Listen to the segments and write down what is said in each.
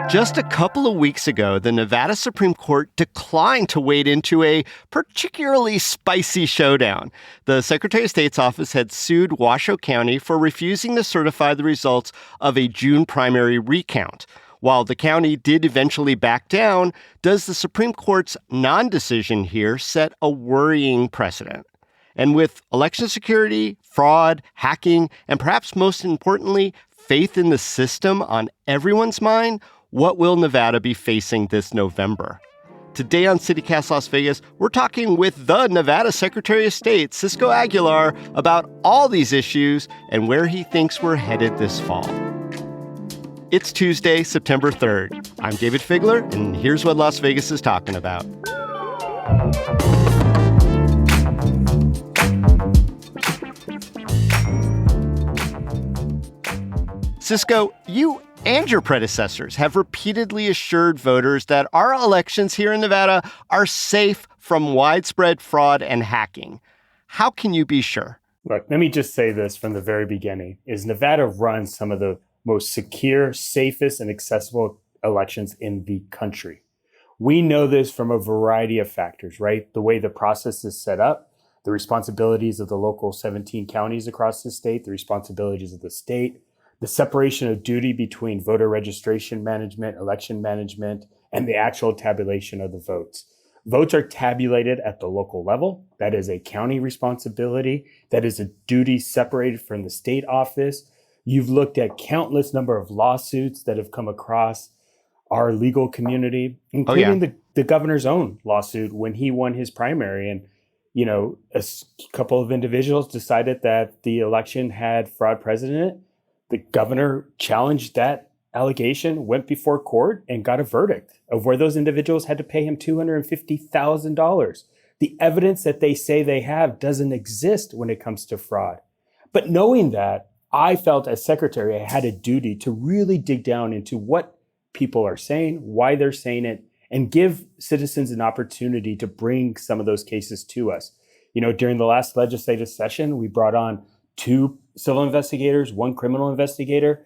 Just a couple of weeks ago, the Nevada Supreme Court declined to wade into a particularly spicy showdown. The Secretary of State's office had sued Washoe County for refusing to certify the results of a June primary recount. While the county did eventually back down, does the Supreme Court's non-decision here set a worrying precedent? And with election security, fraud, hacking, and perhaps most importantly, faith in the system on everyone's mind, what will Nevada be facing this November? Today on CityCast Las Vegas, we're talking with the Nevada Secretary of State, Cisco Aguilar, about all these issues and where he thinks we're headed this fall. It's Tuesday, September 3rd. I'm David Figler, and here's what Las Vegas is talking about. Cisco, you and your predecessors have repeatedly assured voters that our elections here in Nevada are safe from widespread fraud and hacking. How can you be sure? Look, let me just say this from the very beginning, is Nevada runs some of the most secure, safest, and accessible elections in the country. We know this from a variety of factors, right? The way the process is set up, the responsibilities of the local 17 counties across the state, the responsibilities of the state, the separation of duty between voter registration management, election management, and the actual tabulation of the votes. Votes are tabulated at the local level. That is a county responsibility. That is a duty separated from the state office. You've looked at countless number of lawsuits that have come across our legal community, including the governor's own lawsuit when he won his primary. And, you know, a couple of individuals decided that the election had fraud present in it. The governor challenged that allegation, went before court, and got a verdict of where those individuals had to pay him $250,000. The evidence that they say they have doesn't exist when it comes to fraud. But knowing that, I felt as secretary, I had a duty to really dig down into what people are saying, why they're saying it, and give citizens an opportunity to bring some of those cases to us. You know, during the last legislative session, we brought on 2 civil investigators, 1 criminal investigator.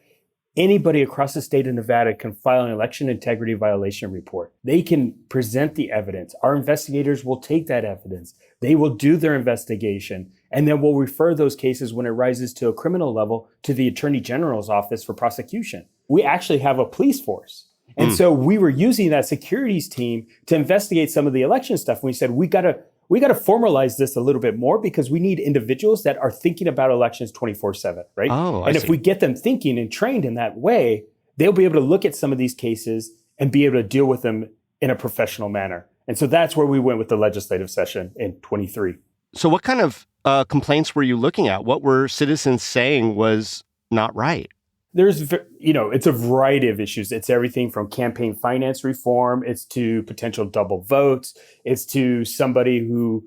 Anybody across the state of Nevada can file an election integrity violation report. They can present the evidence. Our investigators will take that evidence. They will do their investigation, and then we'll refer those cases when it rises to a criminal level to the Attorney General's office for prosecution. We actually have a police force. And so we were using that securities team to investigate some of the election stuff. We said, we got to formalize this a little bit more because we need individuals that are thinking about elections 24/7, right? I if see. we get them thinking and trained in that way, they'll be able to look at some of these cases and be able to deal with them in a professional manner. And so that's where we went with the legislative session in 23. So what kind of complaints were you looking at? What were citizens saying was not right? There's, it's a variety of issues. It's everything from campaign finance reform. It's to potential double votes. It's to somebody who,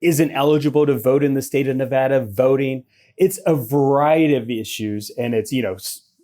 isn't eligible to vote in the state of Nevada voting. It's a variety of issues. And it's,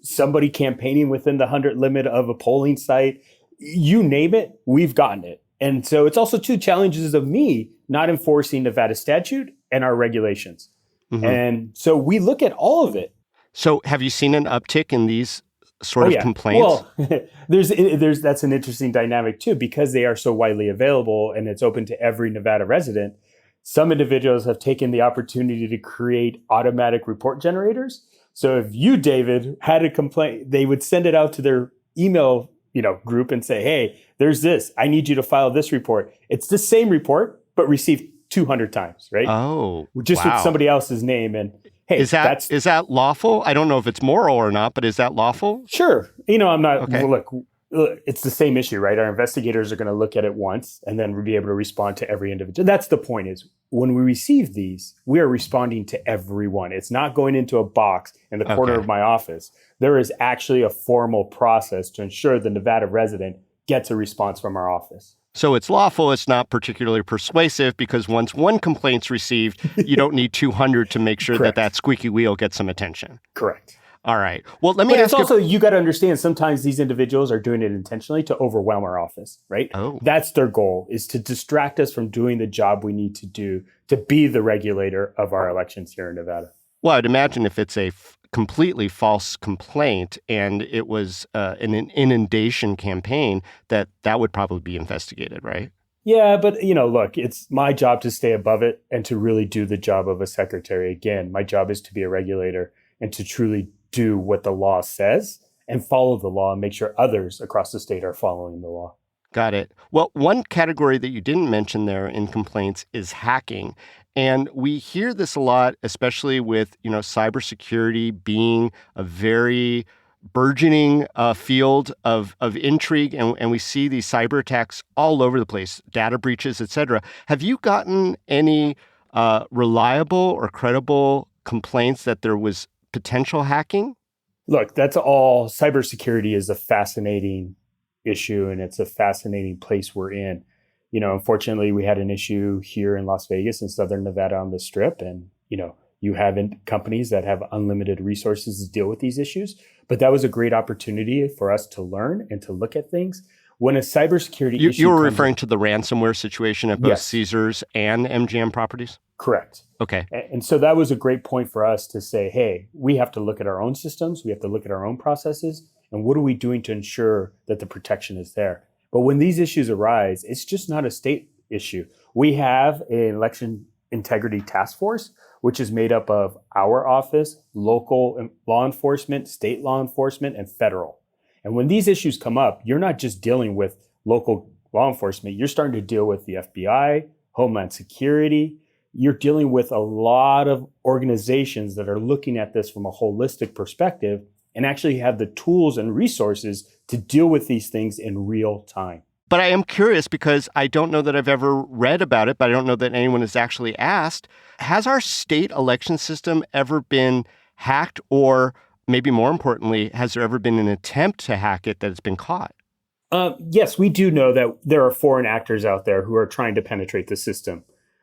somebody campaigning within the 100 limit of a polling site. You name it, we've gotten it. And so it's also 2 challenges of me not enforcing Nevada statute and our regulations. Mm-hmm. And so we look at all of it. So have you seen an uptick in these sort of complaints? Well, that's an interesting dynamic too, because they are so widely available and it's open to every Nevada resident. Some individuals have taken the opportunity to create automatic report generators. So if you, David, had a complaint, they would send it out to their email, group and say, hey, there's this. I need you to file this report. It's the same report, but received 200 times, right? Oh, just with somebody else's name. And hey, is that lawful? I don't know if it's moral or not, but is that lawful? Sure. I'm not, okay. Look, it's the same issue, right? Our investigators are going to look at it once and then we'll be able to respond to every individual. That's the point is when we receive these, we are responding to everyone. It's not going into a box in the corner of my office. There is actually a formal process to ensure the Nevada resident gets a response from our office. So it's lawful. It's not particularly persuasive because once 1 complaint's received, you don't need 200 to make sure that squeaky wheel gets some attention. Correct. All right. Well, let me ask you. But it's also, you got to understand, sometimes these individuals are doing it intentionally to overwhelm our office, right? Oh. That's their goal, is to distract us from doing the job we need to do to be the regulator of our elections here in Nevada. Well, I'd imagine if it's a completely false complaint and it was an inundation campaign, that would probably be investigated, right? Yeah, but look, it's my job to stay above it and to really do the job of a secretary. Again, my job is to be a regulator and to truly do what the law says and follow the law and make sure others across the state are following the law. Got it. Well, one category that you didn't mention there in complaints is hacking. And we hear this a lot, especially with, cybersecurity being a very burgeoning field of intrigue. And we see these cyber attacks all over the place, data breaches, et cetera. Have you gotten any reliable or credible complaints that there was potential hacking? Look, that's all. Cybersecurity is a fascinating issue, and it's a fascinating place we're in. Unfortunately, we had an issue here in Las Vegas and Southern Nevada on the Strip. And, you have companies that have unlimited resources to deal with these issues. But that was a great opportunity for us to learn and to look at things. When a cybersecurity issue... You were referring to the ransomware situation at both Yes. Caesars and MGM Properties? Correct. Okay. And so that was a great point for us to say, hey, we have to look at our own systems. We have to look at our own processes. And what are we doing to ensure that the protection is there? But when these issues arise, it's just not a state issue. We have an election integrity task force, which is made up of our office, local law enforcement, state law enforcement, and federal. And when these issues come up, you're not just dealing with local law enforcement. You're starting to deal with the FBI, Homeland Security. You're dealing with a lot of organizations that are looking at this from a holistic perspective and actually have the tools and resources to deal with these things in real time. But I am curious because I don't know that I've ever read about it, but I don't know that anyone has actually asked. Has our state election system ever been hacked, or maybe more importantly, has there ever been an attempt to hack it that has been caught? Yes, we do know that there are foreign actors out there who are trying to penetrate the system.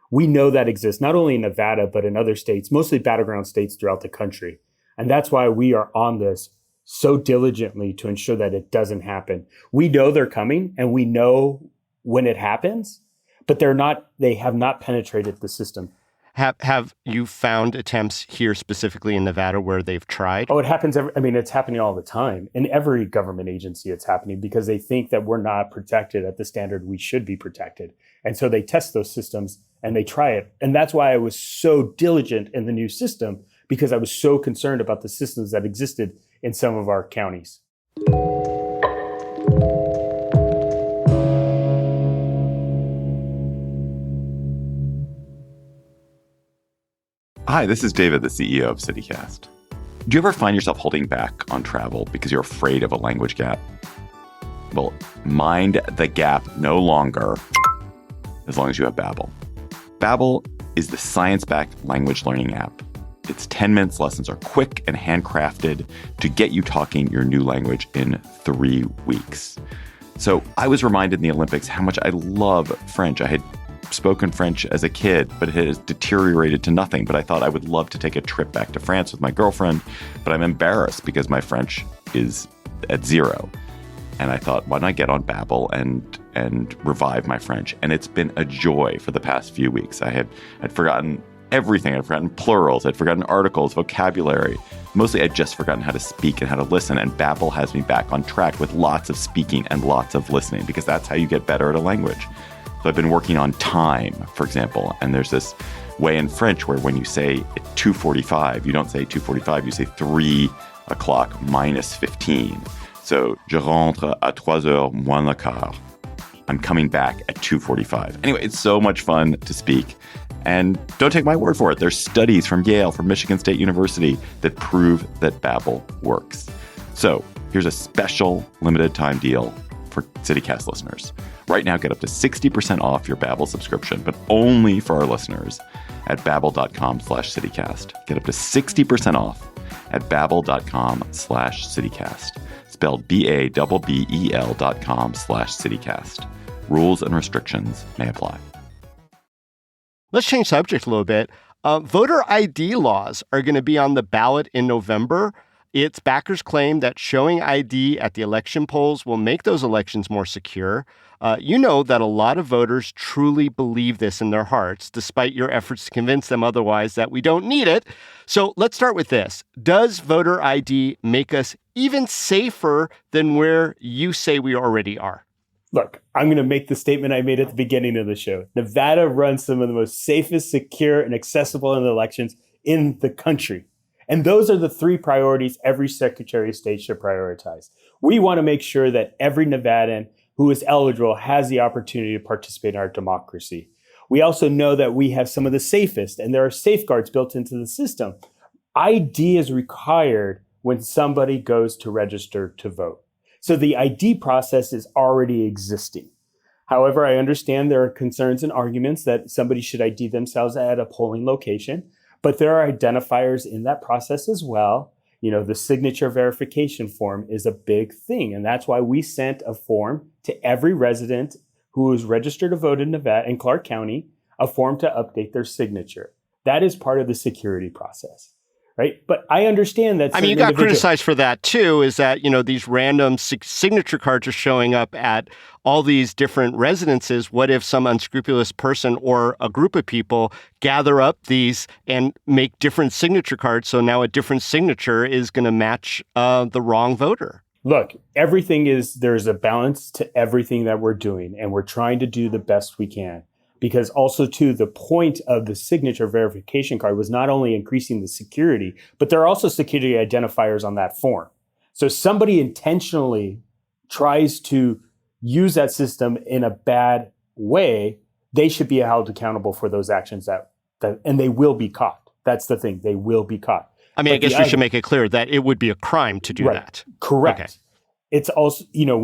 We know that exists not only in Nevada, but in other states, mostly battleground states throughout the country. And that's why we are on this so diligently to ensure that it doesn't happen. We know they're coming and we know when it happens, but they have not penetrated the system. Have you found attempts here specifically in Nevada where they've tried? Oh, it happens. It's happening all the time. In every government agency, it's happening because they think that we're not protected at the standard we should be protected. And so they test those systems and they try it. And that's why I was so diligent in the new system, because I was so concerned about the systems that existed in some of our counties. Hi, this is David, the CEO of CityCast. Do you ever find yourself holding back on travel because you're afraid of a language gap? Well, mind the gap no longer, as long as you have Babbel. Babbel is the science-backed language learning app. Its 10 minutes lessons are quick and handcrafted to get you talking your new language in 3 weeks. So I was reminded in the Olympics how much I love French. I had spoken French as a kid, but it has deteriorated to nothing. But I thought I would love to take a trip back to France with my girlfriend, but I'm embarrassed because my French is at 0. And I thought, why not get on Babbel and revive my French? And it's been a joy for the past few weeks. I'd forgotten everything. I'd forgotten plurals. I'd forgotten articles, vocabulary. Mostly I'd just forgotten how to speak and how to listen. And Babbel has me back on track with lots of speaking and lots of listening, because that's how you get better at a language. So I've been working on time, for example. And there's this way in French where when you say 2:45, you don't say 2:45, you say 3 o'clock minus 15. So, je rentre à 3h moins le quart. I'm coming back at 2:45. Anyway, it's so much fun to speak. And don't take my word for it. There's studies from Yale, from Michigan State University that prove that Babbel works. So here's a special limited time deal for CityCast listeners. Right now, get up to 60% off your Babbel subscription, but only for our listeners at babbel.com/CityCast. Get up to 60% off at babbel.com/CityCast. Spelled BABBEL.com/CityCast. Rules and restrictions may apply. Let's change subject a little bit. Voter ID laws are going to be on the ballot in November. Its backers claim that showing ID at the election polls will make those elections more secure. You know that a lot of voters truly believe this in their hearts, despite your efforts to convince them otherwise that we don't need it. So let's start with this. Does voter ID make us even safer than where you say we already are? Look, I'm going to make the statement I made at the beginning of the show. Nevada runs some of the most safest, secure, and accessible elections in the country. And those are the three priorities every Secretary of State should prioritize. We want to make sure that every Nevadan who is eligible has the opportunity to participate in our democracy. We also know that we have some of the safest, and there are safeguards built into the system. ID is required when somebody goes to register to vote. So the ID process is already existing. However, I understand there are concerns and arguments that somebody should ID themselves at a polling location, but there are identifiers in that process as well. You know, the signature verification form is a big thing, and that's why we sent a form to every resident who is registered to vote in Nevada, in Clark County, a form to update their signature. That is part of the security process. Right. But I understand that. I mean, you got criticized for that, too, is that, you know, these random signature cards are showing up at all these different residences. What if some unscrupulous person or a group of people gather up these and make different signature cards? So now a different signature is going to match the wrong voter. Look, there's a balance to everything that we're doing, and we're trying to do the best we can. Because also, too, the point of the signature verification card was not only increasing the security, but there are also security identifiers on that form. So somebody intentionally tries to use that system in a bad way, they should be held accountable for those actions and they will be caught. That's the thing. They will be caught. I mean, I guess we should make it clear that it would be a crime to do that. Correct. Okay. It's also, you know,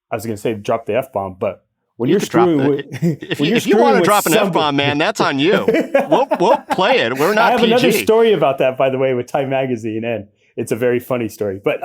I was going to say drop the F-bomb, but when you're screwing with, if you want to drop an F-bomb, man, that's on you. We'll play it. We're not I have PG. another story about that, by the way, with Time Magazine, and it's a very funny story. But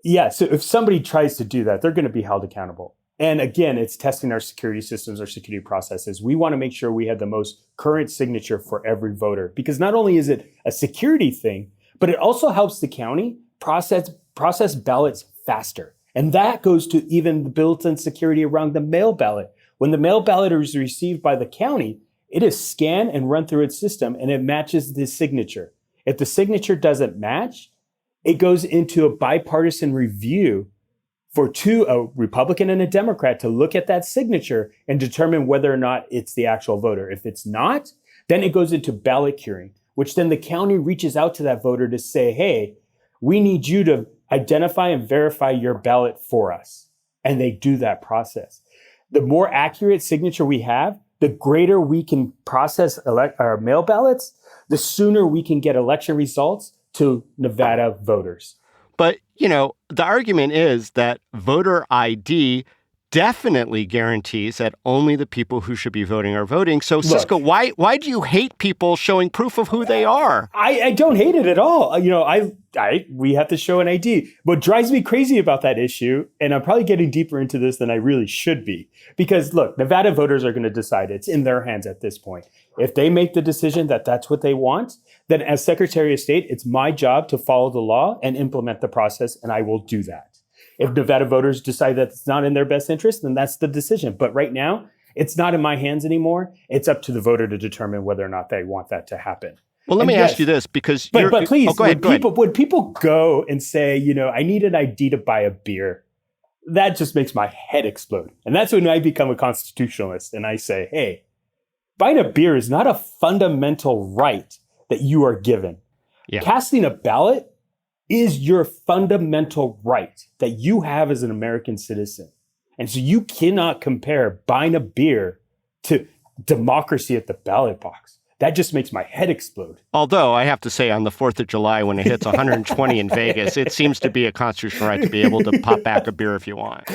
yeah, so if somebody tries to do that, they're going to be held accountable. And again, it's testing our security systems, our security processes. We want to make sure we have the most current signature for every voter, because not only is it a security thing, but it also helps the county process ballots faster. And that goes to even the built-in security around the mail ballot. When the mail ballot is received by the county, it is scanned and run through its system, and it matches the signature. If the signature doesn't match, it goes into a bipartisan review for a Republican and a Democrat to look at that signature and determine whether or not it's the actual voter. If it's not, then it goes into ballot curing, which then the county reaches out to that voter to say, hey, we need you to identify and verify your ballot for us. And they do that process. The more accurate signature we have, the greater we can process our mail ballots, the sooner we can get election results to Nevada voters. But, you know, the argument is that voter ID definitely guarantees that only the people who should be voting are voting. So, Cisco, why do you hate people showing proof of who they are? I don't hate it at all. You know, we have to show an ID. What drives me crazy about that issue, and I'm probably getting deeper into this than I really should be, because look, Nevada voters are going to decide. It's in their hands at this point. If they make the decision that that's what they want, then as Secretary of State, it's my job to follow the law and implement the process, and I will do that. If Nevada voters decide that it's not in their best interest, then that's the decision. But right now, it's not in my hands anymore. It's up to the voter to determine whether or not they want that to happen. Well, let me ask you this, because but please, go ahead. When people go and say, you know, I need an ID to buy a beer, that just makes my head explode. And that's when I become a constitutionalist and I say, hey, buying a beer is not a fundamental right that you are given. Yeah. Casting a ballot is your fundamental right that you have as an American citizen. And so you cannot compare buying a beer to democracy at the ballot box. That just makes my head explode. Although I have to say, on the 4th of July, when it hits 120 in Vegas, it seems to be a constitutional right to be able to pop back a beer if you want.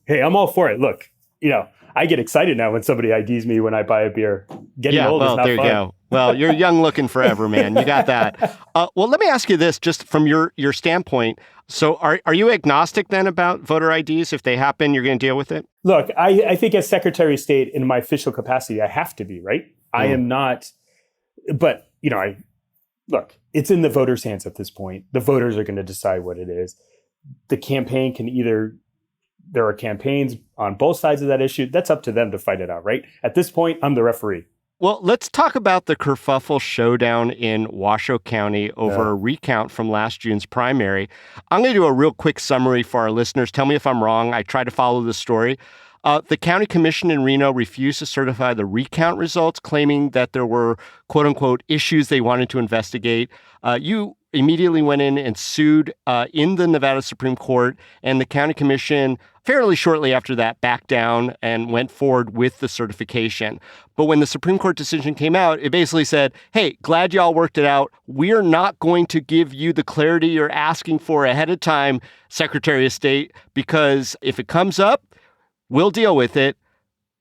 Hey, I'm all for it. Look, you know, I get excited now when somebody IDs me when I buy a beer. Getting old is not there fun. You go. Well, you're young looking forever, man. You got that. Well, let me ask you this, just from your standpoint. So are you agnostic then about voter IDs? If they happen, you're going to deal with it? Look, I think as Secretary of State in my official capacity, I have to be, right? I am not, but, you know, it's in the voters' hands at this point. The voters are going to decide what it is. The campaign can there are campaigns on both sides of that issue. That's up to them to fight it out, right? At this point, I'm the referee. Well, let's talk about the kerfuffle showdown in Washoe County over a recount from last June's primary. I'm going to do a real quick summary for our listeners. Tell me if I'm wrong. I try to follow the story. The county commission in Reno refused to certify the recount results, claiming that there were, quote unquote, issues they wanted to investigate. You immediately went in and sued in the Nevada Supreme Court, and the county commission fairly shortly after that backed down and went forward with the certification. But when the Supreme Court decision came out, it basically said, hey, glad y'all worked it out. We're not going to give you the clarity you're asking for ahead of time, Secretary of State, because if it comes up, we'll deal with it.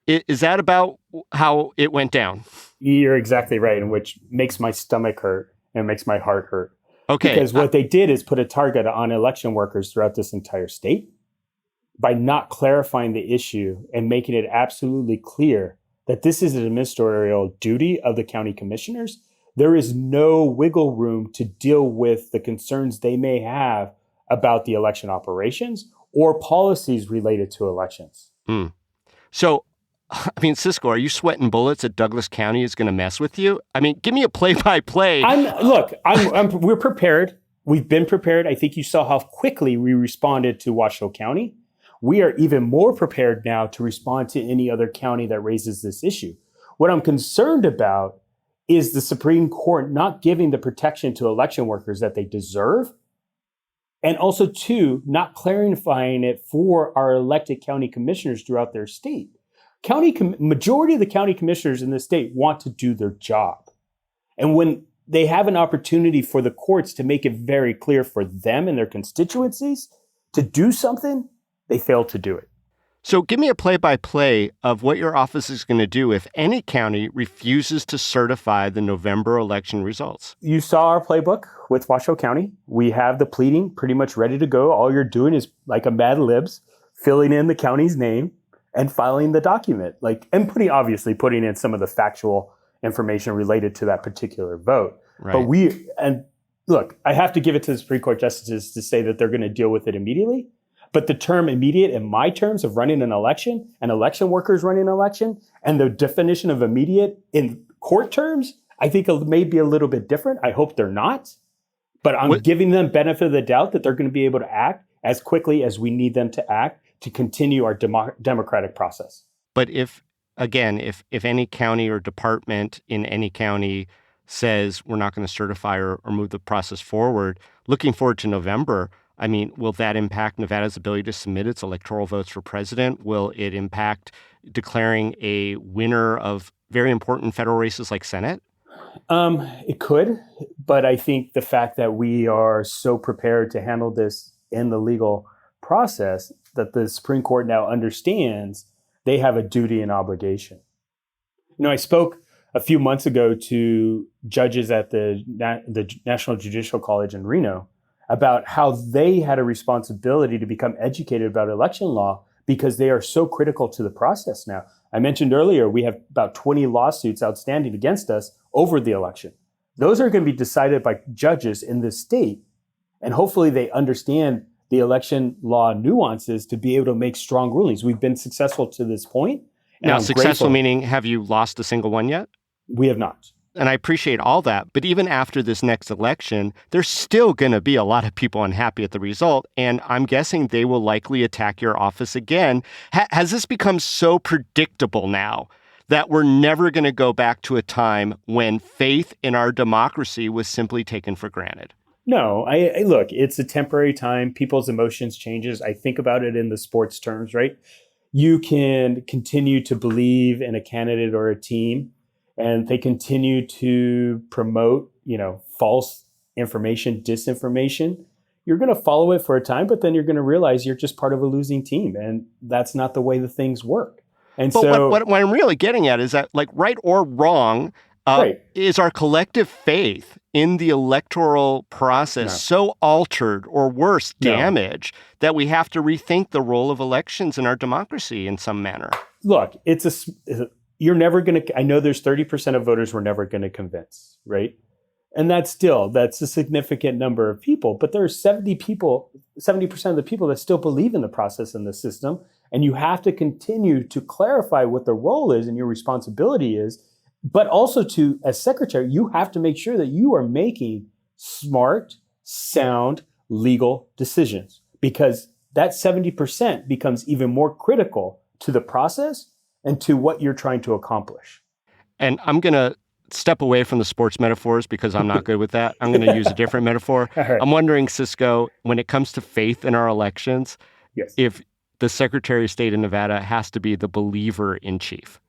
Is that about how it went down? You're exactly right, and which makes my stomach hurt and makes my heart hurt. Okay. Because what they did is put a target on election workers throughout this entire state by not clarifying the issue and making it absolutely clear that this is an administrative duty of the county commissioners. There is no wiggle room to deal with the concerns they may have about the election operations or policies related to elections. So, I mean, Cisco, are you sweating bullets that Douglas County is going to mess with you? I mean, give me a play-by-play. We're prepared. We've been prepared. I think you saw how quickly we responded to Washoe County. We are even more prepared now to respond to any other county that raises this issue. What I'm concerned about is the Supreme Court not giving the protection to election workers that they deserve. And also, two, not clarifying it for our elected county commissioners throughout their state. Majority of the county commissioners in the state want to do their job. And when they have an opportunity for the courts to make it very clear for them and their constituencies to do something, they fail to do it. So give me a play-by-play of what your office is going to do if any county refuses to certify the November election results. You saw our playbook with Washoe County. We have the pleading pretty much ready to go. All you're doing is like a Mad Libs, filling in the county's name and filing the document, and obviously putting in some of the factual information related to that particular vote. Right. But look, I have to give it to the Supreme Court justices to say that they're going to deal with it immediately. But the term immediate in my terms of running an election and election workers running an election and the definition of immediate in court terms, I think it may be a little bit different. I hope they're not. But I'm giving them benefit of the doubt that they're going to be able to act as quickly as we need them to act to continue our democratic process. But if any county or department in any county says we're not going to certify or move the process forward, looking forward to November, I mean, will that impact Nevada's ability to submit its electoral votes for president? Will it impact declaring a winner of very important federal races like Senate? It could, but I think the fact that we are so prepared to handle this in the legal process that the Supreme Court now understands they have a duty and obligation. I spoke a few months ago to judges at the National Judicial College in Reno about how they had a responsibility to become educated about election law because they are so critical to the process now. I mentioned earlier, we have about 20 lawsuits outstanding against us over the election. Those are going to be decided by judges in this state. And hopefully they understand the election law nuances to be able to make strong rulings. We've been successful to this point. Now, successful meaning, have you lost a single one yet? We have not. And I appreciate all that. But even after this next election, there's still going to be a lot of people unhappy at the result. And I'm guessing they will likely attack your office again. Has this become so predictable now that we're never going to go back to a time when faith in our democracy was simply taken for granted? No, I look, it's a temporary time. People's emotions changes. I think about it in the sports terms, right? You can continue to believe in a candidate or a team, and they continue to promote, false information, disinformation. You're going to follow it for a time, but then you're going to realize you're just part of a losing team, and that's not the way the things work. And but what I'm really getting at is that, right or wrong, is our collective faith in the electoral process so altered or worse, damaged, that we have to rethink the role of elections in our democracy in some manner? Look, you're never going to, I know there's 30% of voters we're never going to convince, right? And that's a significant number of people. But there are 70% of the people that still believe in the process and the system. And you have to continue to clarify what the role is and your responsibility is. But also as secretary, you have to make sure that you are making smart, sound, legal decisions, because that 70% becomes even more critical to the process and to what you're trying to accomplish. And I'm going to step away from the sports metaphors because I'm not good with that. I'm going to use a different metaphor. Right. I'm wondering, Cisco, when it comes to faith in our elections, yes, if the Secretary of State in Nevada has to be the believer in chief.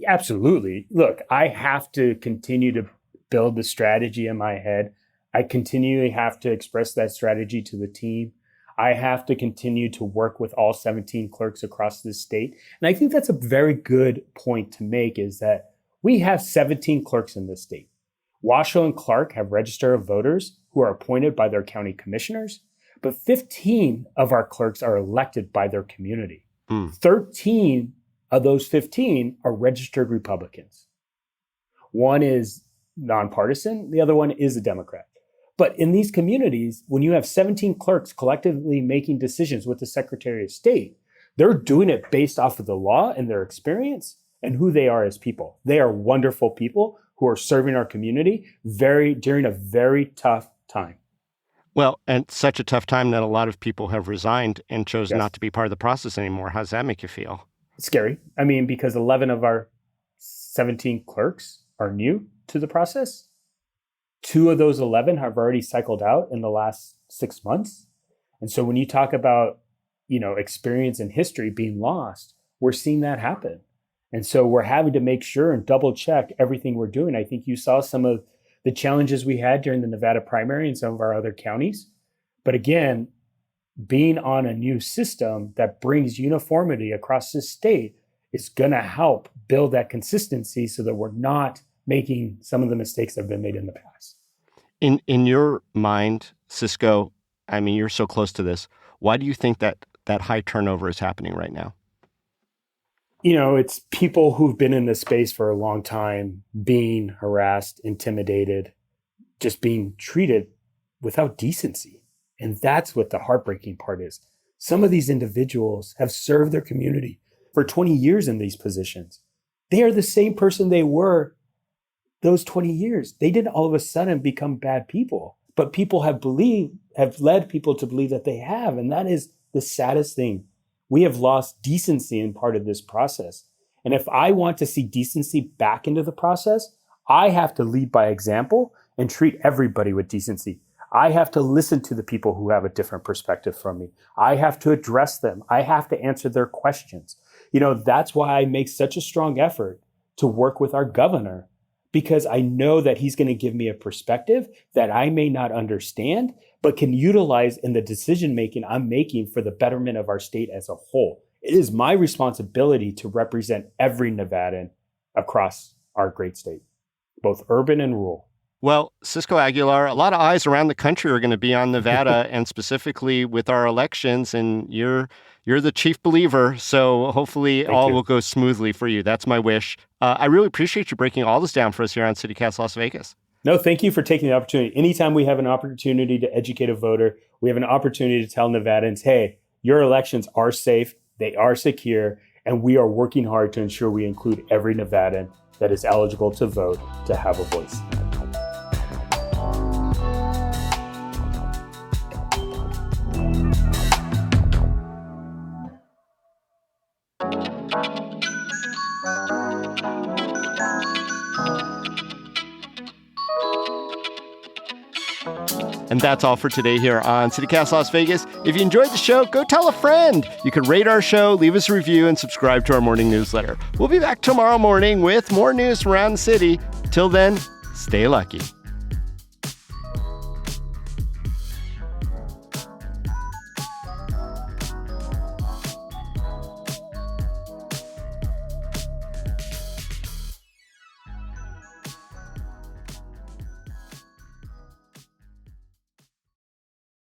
Absolutely. Look, I have to continue to build the strategy in my head. I continually have to express that strategy to the team. I have to continue to work with all 17 clerks across this state. And I think that's a very good point to make, is that we have 17 clerks in this state. Washoe and Clark have register of voters who are appointed by their county commissioners, but 15 of our clerks are elected by their community. 13 of those 15 are registered Republicans. One is nonpartisan, the other one is a Democrat. But in these communities, when you have 17 clerks collectively making decisions with the Secretary of State, they're doing it based off of the law and their experience and who they are as people. They are wonderful people who are serving our community during a very tough time. Well, and such a tough time that a lot of people have resigned and chose Yes. not to be part of the process anymore. How does that make you feel? It's scary. I mean, because 11 of our 17 clerks are new to the process. 2 of those 11 have already cycled out in the last 6 months. And so when you talk about, experience and history being lost, we're seeing that happen. And so we're having to make sure and double check everything we're doing. I think you saw some of the challenges we had during the Nevada primary and some of our other counties. But again, being on a new system that brings uniformity across this state is going to help build that consistency so that we're not making some of the mistakes that have been made in the past. In your mind, Cisco, I mean, you're so close to this. Why do you think that high turnover is happening right now? It's people who've been in this space for a long time being harassed, intimidated, just being treated without decency. And that's what the heartbreaking part is. Some of these individuals have served their community for 20 years in these positions. They are the same person they were those 20 years. They didn't all of a sudden become bad people, but people have led people to believe that they have. And that is the saddest thing. We have lost decency in part of this process. And if I want to see decency back into the process, I have to lead by example and treat everybody with decency. I have to listen to the people who have a different perspective from me. I have to address them. I have to answer their questions. That's why I make such a strong effort to work with our governor, because I know that he's going to give me a perspective that I may not understand, but can utilize in the decision-making I'm making for the betterment of our state as a whole. It is my responsibility to represent every Nevadan across our great state, both urban and rural. Well, Cisco Aguilar, a lot of eyes around the country are going to be on Nevada and specifically with our elections, and you're the chief believer. So hopefully all will go smoothly for you. That's my wish. I really appreciate you breaking all this down for us here on CityCast Las Vegas. No, thank you for taking the opportunity. Anytime we have an opportunity to educate a voter, we have an opportunity to tell Nevadans, hey, your elections are safe, they are secure, and we are working hard to ensure we include every Nevadan that is eligible to vote to have a voice. And that's all for today here on CityCast Las Vegas. If you enjoyed the show, go tell a friend. You can rate our show, leave us a review, and subscribe to our morning newsletter. We'll be back tomorrow morning with more news from around the city. Till then, stay lucky.